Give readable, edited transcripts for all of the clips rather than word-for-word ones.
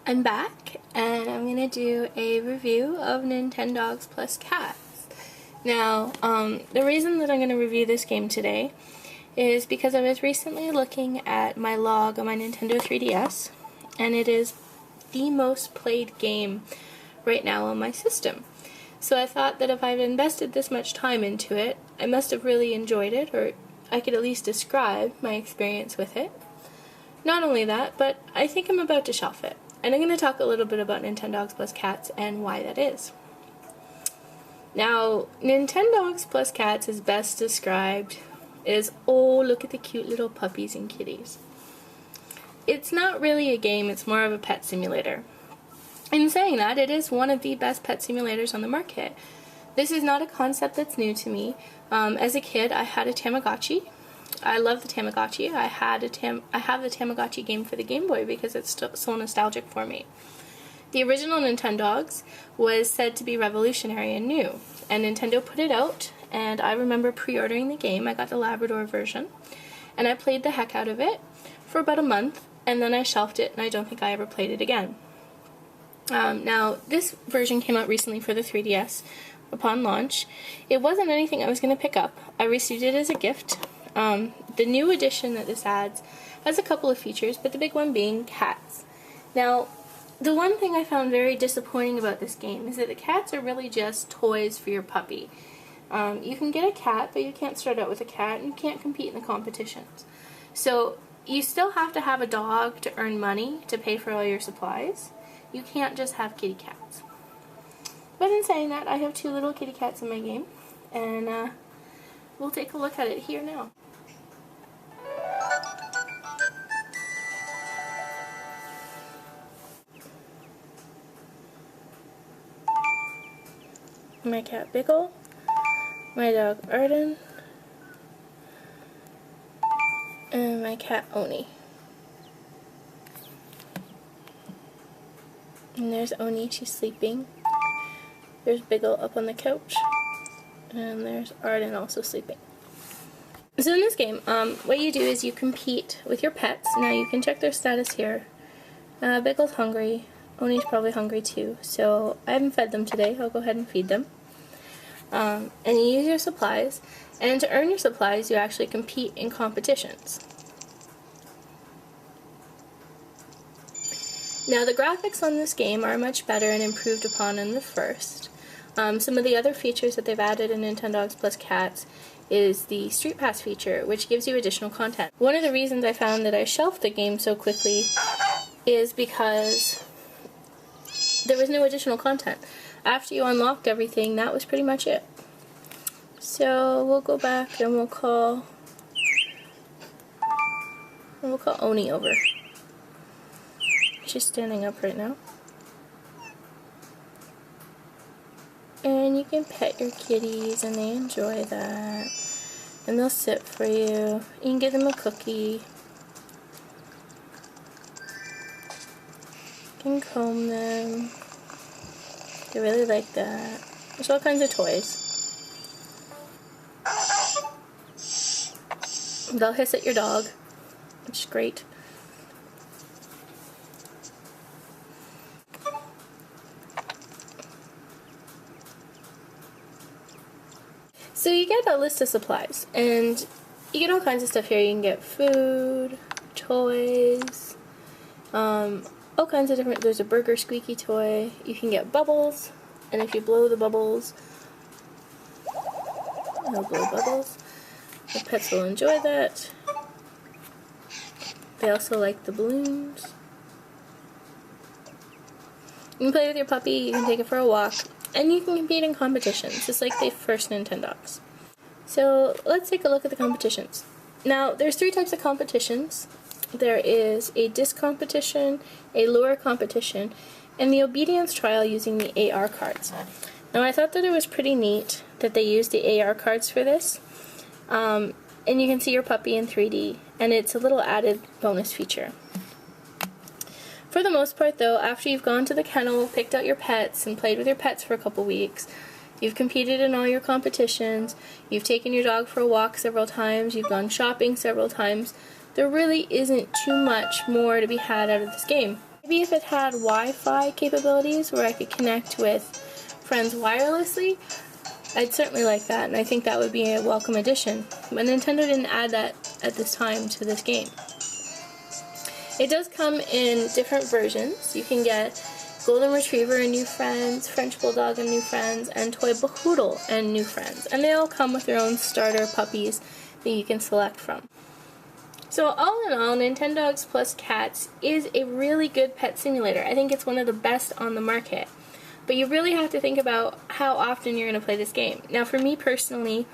I'm back, and I'm going to do a review of Nintendogs Cats. Now, the reason that I'm going to review this game today is because I was recently looking at my log on my Nintendo 3DS, and it is the most played game right now on my system. So I thought that if I've invested this much time into it, I must have really enjoyed it, or I could at least describe my experience with it. Not only that, but I think I'm about to shelf it. And I'm going to talk a little bit about Nintendogs Cats and why that is. Now, Nintendogs Cats is best described as, oh, look at the cute little puppies and kitties. It's not really a game, it's more of a pet simulator. In saying that, it is one of the best pet simulators on the market. This is not a concept that's new to me. As a kid, I had a Tamagotchi. I love the Tamagotchi. I have the Tamagotchi game for the Game Boy because it's so nostalgic for me. The original Nintendogs was said to be revolutionary and new, and Nintendo put it out, and I remember pre-ordering the game. I got the Labrador version, and I played the heck out of it for about a month, and then I shelved it, and I don't think I ever played it again. Now, this version came out recently for the 3DS upon launch. It wasn't anything I was going to pick up. I received it as a gift. The new edition that this adds has a couple of features, but the big one being cats. Now, the one thing I found very disappointing about this game is that the cats are really just toys for your puppy. You can get a cat, but you can't start out with a cat, and you can't compete in the competitions. So, you still have to have a dog to earn money to pay for all your supplies. You can't just have kitty cats. But in saying that, I have two little kitty cats in my game, and we'll take a look at it here now. My cat Biggle, my dog Arden, and my cat Oni. And there's Oni, she's sleeping. There's Biggle up on the couch, and there's Arden also sleeping. So in this game, what you do is you compete with your pets. Now you can check their status here. Biggle's hungry. Oni's probably hungry too, so I haven't fed them today. I'll go ahead and feed them. And you use your supplies, and to earn your supplies you actually compete in competitions. Now the graphics on this game are much better and improved upon in the first. Some of the other features that they've added in Nintendogs Cats is the Street Pass feature, which gives you additional content. One of the reasons I found that I shelved the game so quickly is because there was no additional content. After you unlocked everything, that was pretty much it. So we'll go back and we'll call Oni over. She's standing up right now. And you can pet your kitties and they enjoy that. And they'll sit for you. You can give them a cookie. You can comb them. They really like that. There's all kinds of toys. They'll hiss at your dog, which is great. So you get a list of supplies, and you get all kinds of stuff here. You can get food, toys, all kinds of different, there's a burger squeaky toy. You can get bubbles, and if you blow the bubbles, they'll blow bubbles. The pets will enjoy that. They also like the balloons. You can play with your puppy, you can take it for a walk, and you can compete in competitions, just like the first Nintendogs. So let's take a look at the competitions. Now, there's three types of competitions. There is a disc competition, a lure competition, and the obedience trial using the AR cards. Now, I thought that it was pretty neat that they used the AR cards for this. And you can see your puppy in 3D, and it's a little added bonus feature. For the most part, though, after you've gone to the kennel, picked out your pets, and played with your pets for a couple weeks, you've competed in all your competitions, you've taken your dog for a walk several times, you've gone shopping several times, there really isn't too much more to be had out of this game. Maybe if it had Wi-Fi capabilities where I could connect with friends wirelessly, I'd certainly like that, and I think that would be a welcome addition. But Nintendo didn't add that at this time to this game. It does come in different versions. You can get Golden Retriever and new friends, French Bulldog and new friends, and Toy Poodle and new friends. And they all come with their own starter puppies that you can select from. So all in all, Nintendogs plus Cats is a really good pet simulator. I think it's one of the best on the market. But you really have to think about how often you're going to play this game. Now for me personally,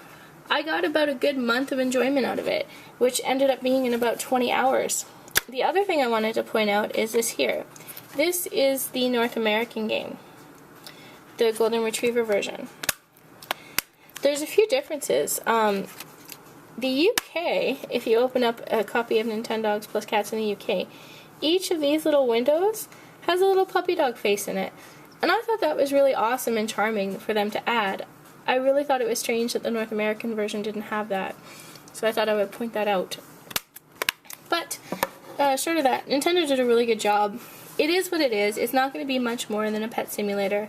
I got about a good month of enjoyment out of it, which ended up being in about 20 hours. The other thing I wanted to point out is this here. This is the North American game, the Golden Retriever version. There's a few differences. The UK, if you open up a copy of Nintendogs plus Cats in the UK, each of these little windows has a little puppy dog face in it. And I thought that was really awesome and charming for them to add. I really thought it was strange that the North American version didn't have that. So I thought I would point that out. But, short of that, Nintendo did a really good job. It is what it is. It's not going to be much more than a pet simulator.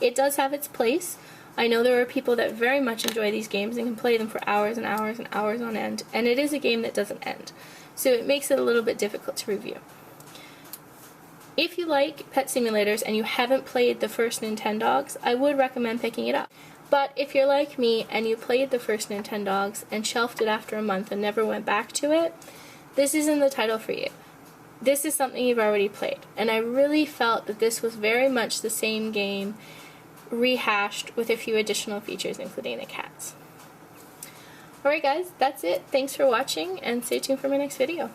It does have its place. I know there are people that very much enjoy these games and can play them for hours and hours and hours on end, and it is a game that doesn't end. So it makes it a little bit difficult to review. If you like pet simulators and you haven't played the first Nintendogs, I would recommend picking it up. But if you're like me and you played the first Nintendogs and shelved it after a month and never went back to it, this isn't the title for you. This is something you've already played, and I really felt that this was very much the same game rehashed with a few additional features, including the cats. Alright guys, that's it. Thanks for watching, and stay tuned for my next video.